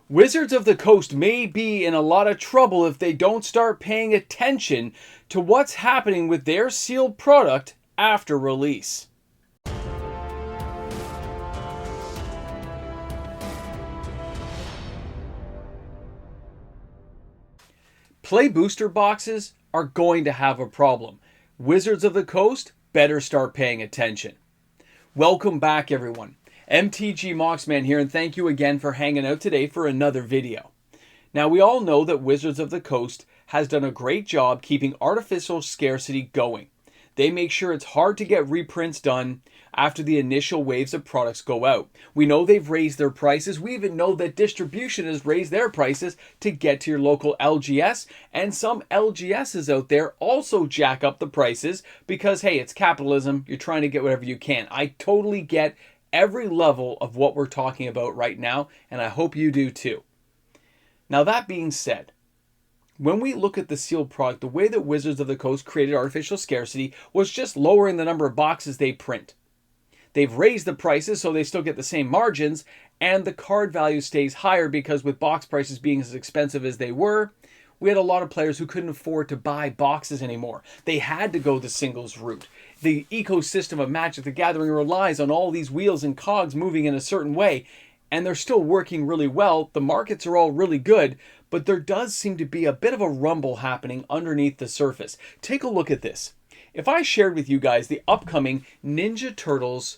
Wizards of the Coast may be in a lot of trouble if they don't start paying attention to what's happening with their sealed product after release. Play booster boxes are going to have a problem. Wizards of the Coast better start paying attention. Welcome back, everyone. MTG Moxman here, and thank you again for hanging out today for another video. Now, we all know that Wizards of the Coast has done a great job keeping artificial scarcity going. They make sure it's hard to get reprints done after the initial waves of products go out. We know they've raised their prices. We even know that distribution has raised their prices to get to your local LGS, and some LGSs out there also jack up the prices because, hey, it's capitalism. You're trying to get whatever you can. I totally get every level of what we're talking about right now, and I hope you do too. Now, that being said, when we look at the sealed product, the way that Wizards of the Coast created artificial scarcity was just lowering the number of boxes they print. They've raised the prices so they still get the same margins, and the card value stays higher because with box prices being as expensive as they were, we had a lot of players who couldn't afford to buy boxes anymore. They had to go the singles route. The ecosystem of Magic the Gathering relies on all these wheels and cogs moving in a certain way, and they're still working really well. The markets are all really good, but there does seem to be a bit of a rumble happening underneath the surface. Take a look at this. If I shared with you guys the upcoming Ninja Turtles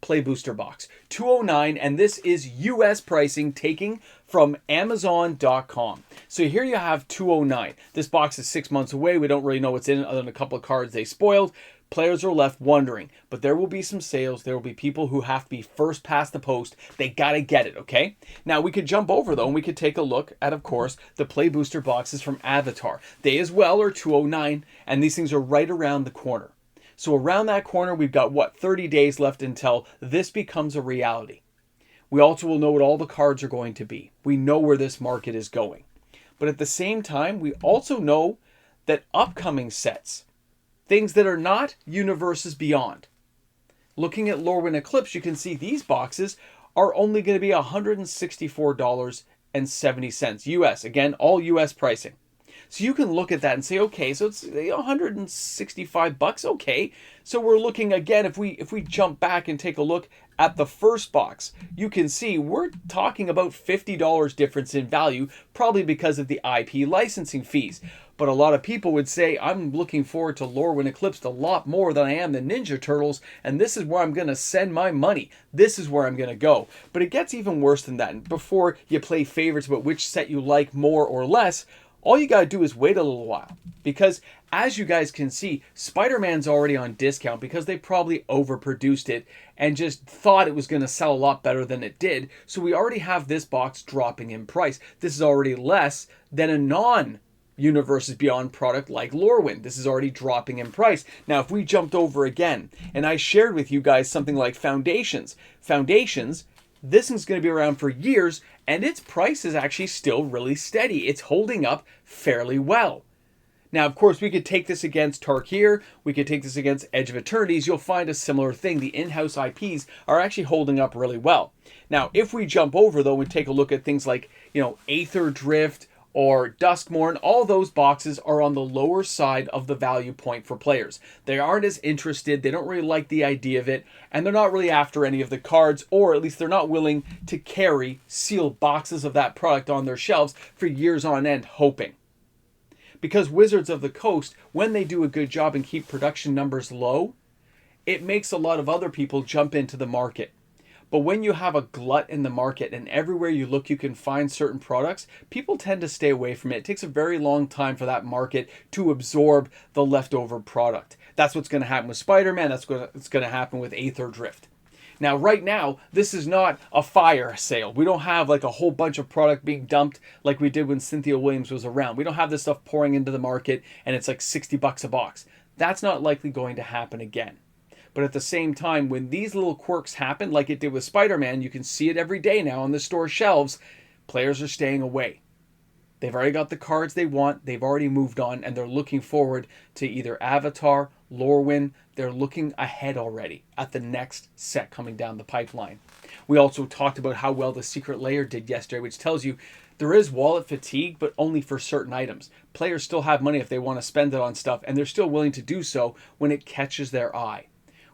Play Booster Box, $209, and this is US pricing taking from Amazon.com. So here you have $209. This box is 6 months away. We don't really know what's in it other than a couple of cards they spoiled. Players are left wondering, but there will be some sales. There will be people who have to be first past the post. They got to get it, okay? Now, we could jump over, though, and we could take a look at, of course, the Play Booster boxes from Avatar. They as well are $209, and these things are right around the corner. So around that corner, we've got, 30 days left until this becomes a reality. We also will know what all the cards are going to be. We know where this market is going. But at the same time, we also know that upcoming sets, things that are not Universes Beyond. Looking at Lorwyn Eclipse, you can see these boxes are only going to be $164.70 US. Again, all US pricing. So you can look at that and say, okay, so it's $165, okay. So we're looking again, if we jump back and take a look at the first box, you can see we're talking about $50 difference in value, probably because of the IP licensing fees. But a lot of people would say, I'm looking forward to Lorwyn Eclipse a lot more than I am the Ninja Turtles, and this is where I'm going to send my money. This is where I'm going to go. But it gets even worse than that. And before you play favorites about which set you like more or less, all you got to do is wait a little while. Because as you guys can see, Spider-Man's already on discount because they probably overproduced it and just thought it was going to sell a lot better than it did. So we already have this box dropping in price. This is already less than a non-Universes Beyond product like Lorwyn. This is already dropping in price. Now, if we jumped over again and I shared with you guys something like Foundations, this thing's going to be around for years, and its price is actually still really steady. It's holding up fairly well. Now, of course, we could take this against Tarkir. We could take this against Edge of Eternities. You'll find a similar thing. The in-house IPs are actually holding up really well. Now, if we jump over, though, and take a look at things like, Aether Drift or Duskmourn, all those boxes are on the lower side of the value point for players. They aren't as interested, they don't really like the idea of it, and they're not really after any of the cards, or at least they're not willing to carry sealed boxes of that product on their shelves for years on end, hoping. Because Wizards of the Coast, when they do a good job and keep production numbers low, it makes a lot of other people jump into the market. But when you have a glut in the market and everywhere you look you can find certain products, people tend to stay away from it. It takes a very long time for that market to absorb the leftover product. That's what's going to happen with Spider-Man. That's what's going to happen with Aether Drift. Now, right now, this is not a fire sale. We don't have like a whole bunch of product being dumped like we did when Cynthia Williams was around. We don't have this stuff pouring into the market and it's like $60 a box. That's not likely going to happen again. But at the same time, when these little quirks happen, like it did with Spider-Man, you can see it every day now on the store shelves, players are staying away. They've already got the cards they want. They've already moved on, and they're looking forward to either Avatar, Lorwyn. They're looking ahead already at the next set coming down the pipeline. We also talked about how well the Secret Lair did yesterday, which tells you there is wallet fatigue, but only for certain items. Players still have money if they want to spend it on stuff, and they're still willing to do so when it catches their eye,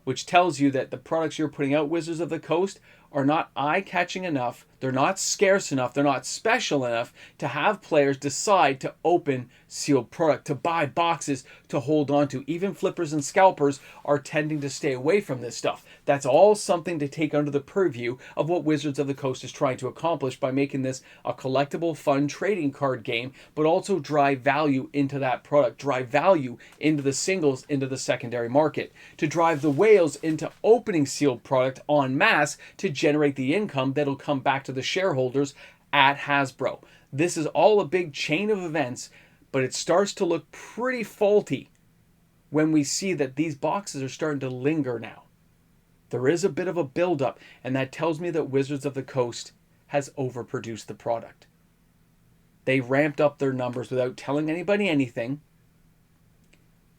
which tells you that the products you're putting out, Wizards of the Coast, are not eye-catching enough, they're not scarce enough, they're not special enough to have players decide to open sealed product, to buy boxes to hold on to. Even flippers and scalpers are tending to stay away from this stuff. That's all something to take under the purview of what Wizards of the Coast is trying to accomplish by making this a collectible, fun trading card game, but also drive value into that product, drive value into the singles, into the secondary market, to drive the whales into opening sealed product en masse to generate the income that'll come back to the shareholders at Hasbro. This is all a big chain of events, but it starts to look pretty faulty when we see that these boxes are starting to linger now. There is a bit of a buildup, and that tells me that Wizards of the Coast has overproduced the product. They ramped up their numbers without telling anybody anything,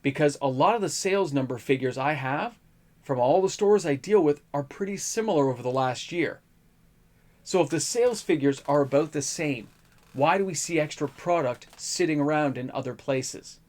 because a lot of the sales number figures I have from all the stores I deal with are pretty similar over the last year. So if the sales figures are about the same, why do we see extra product sitting around in other places?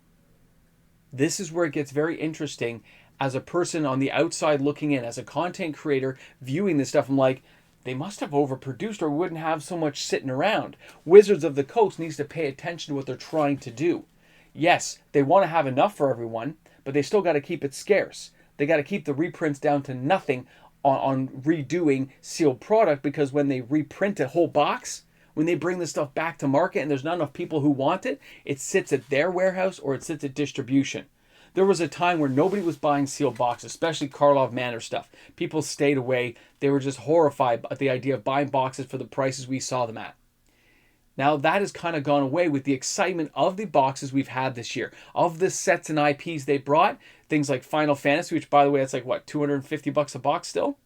This is where it gets very interesting as a person on the outside looking in, as a content creator viewing this stuff. I'm like, they must have overproduced or wouldn't have so much sitting around. Wizards of the Coast needs to pay attention to what they're trying to do. Yes, they want to have enough for everyone, but they still got to keep it scarce. They got to keep the reprints down to nothing on redoing sealed product, because when they reprint a whole box, when they bring this stuff back to market and there's not enough people who want it, it sits at their warehouse or it sits at distribution. There was a time where nobody was buying sealed boxes, especially Karlov Manor stuff. People stayed away. They were just horrified at the idea of buying boxes for the prices we saw them at. Now that has kind of gone away with the excitement of the boxes we've had this year, of the sets and IPs they brought. Things like Final Fantasy, which by the way, that's like what, $250 a box still?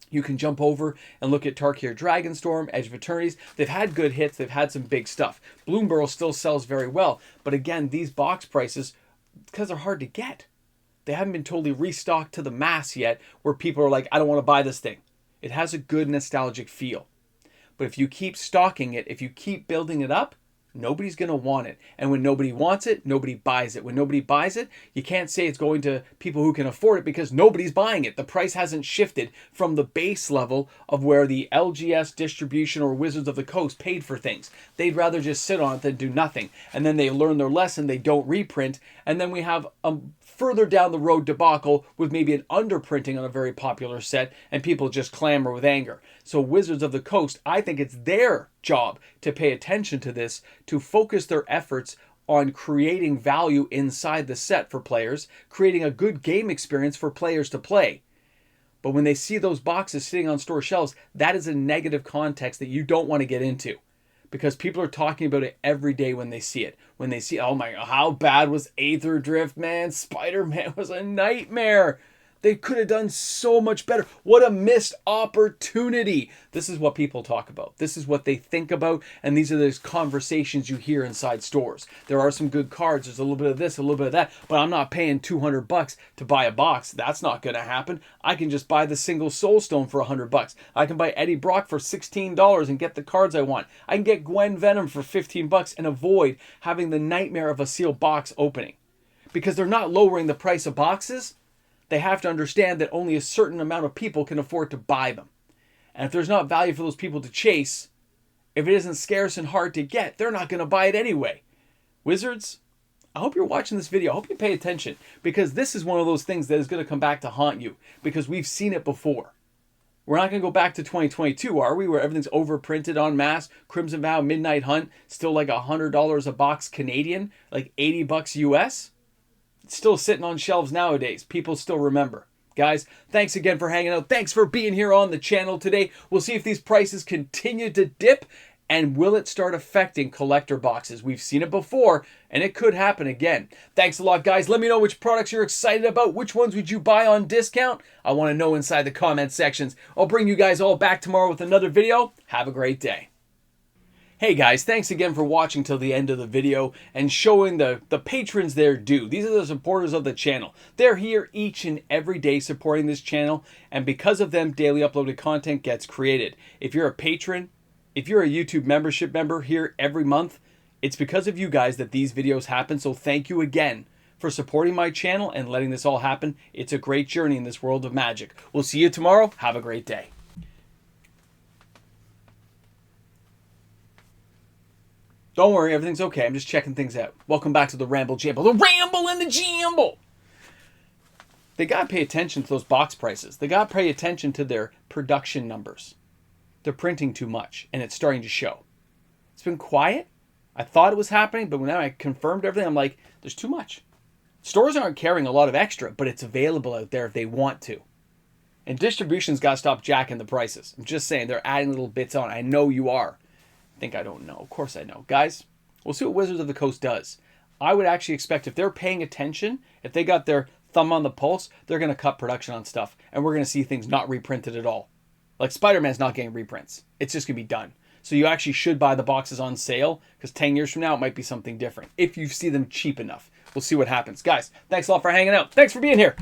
You can jump over and look at Tarkir Dragonstorm, Edge of Eternities. They've had good hits. They've had some big stuff. Bloomburrow still sells very well. But again, these box prices, because they're hard to get, they haven't been totally restocked to the mass yet, where people are like, I don't want to buy this thing. It has a good nostalgic feel. But if you keep stocking it, if you keep building it up, nobody's going to want it. And when nobody wants it, nobody buys it. When nobody buys it, you can't say it's going to people who can afford it, because nobody's buying it. The price hasn't shifted from the base level of where the LGS distribution or Wizards of the Coast paid for things. They'd rather just sit on it than do nothing. And then they learn their lesson, they don't reprint, and then we have a further down the road debacle with maybe an underprinting on a very popular set, and people just clamor with anger. So Wizards of the Coast, I think it's their job to pay attention to this, to focus their efforts on creating value inside the set for players, creating a good game experience for players to play. But when they see those boxes sitting on store shelves, that is a negative context that you don't want to get into, because people are talking about it every day when they see it. When they see, oh my God, how bad was Aether Drift, man? Spider-Man was a nightmare. They could have done so much better. What a missed opportunity. This is what people talk about. This is what they think about. And these are those conversations you hear inside stores. There are some good cards. There's a little bit of this, a little bit of that. But I'm not paying $200 to buy a box. That's not going to happen. I can just buy the single Soulstone for $100. I can buy Eddie Brock for $16 and get the cards I want. I can get Gwen Venom for $15 and avoid having the nightmare of a sealed box opening. Because they're not lowering the price of boxes. They have to understand that only a certain amount of people can afford to buy them. And if there's not value for those people to chase, if it isn't scarce and hard to get, they're not going to buy it anyway. Wizards, I hope you're watching this video. I hope you pay attention, because this is one of those things that is going to come back to haunt you, because we've seen it before. We're not going to go back to 2022, are we? Where everything's overprinted en masse. Crimson Vow, Midnight Hunt, still like $100 a box Canadian, like $80 US. It's still sitting on shelves nowadays. People still remember. Guys, thanks again for hanging out. Thanks for being here on the channel today. We'll see if these prices continue to dip, and will it start affecting collector boxes. We've seen it before, and it could happen again. Thanks a lot, guys. Let me know which products you're excited about. Which ones would you buy on discount? I want to know inside the comment sections. I'll bring you guys all back tomorrow with another video. Have a great day. Hey guys, thanks again for watching till the end of the video and showing the patrons their due. These are the supporters of the channel. They're here each and every day supporting this channel, and because of them, daily uploaded content gets created. If you're a patron, if you're a YouTube membership member here every month, it's because of you guys that these videos happen, so thank you again for supporting my channel and letting this all happen. It's a great journey in this world of magic. We'll see you tomorrow. Have a great day. Don't worry, everything's okay. I'm just checking things out. Welcome back to the Ramble Jamble. The Ramble and the Jamble! They gotta pay attention to those box prices. They gotta pay attention to their production numbers. They're printing too much, and it's starting to show. It's been quiet. I thought it was happening, but when I confirmed everything, I'm like, there's too much. Stores aren't carrying a lot of extra, but it's available out there if they want to. And distribution's gotta stop jacking the prices. I'm just saying, they're adding little bits on. I know you are. Think I don't know. Of course I know. Guys, we'll see what Wizards of the Coast does. I would actually expect if they're paying attention, if they got their thumb on the pulse, they're going to cut production on stuff. And we're going to see things not reprinted at all. Like Spider-Man's not getting reprints. It's just going to be done. So you actually should buy the boxes on sale, because 10 years from now, it might be something different. If you see them cheap enough. We'll see what happens. Guys, thanks a lot for hanging out. Thanks for being here.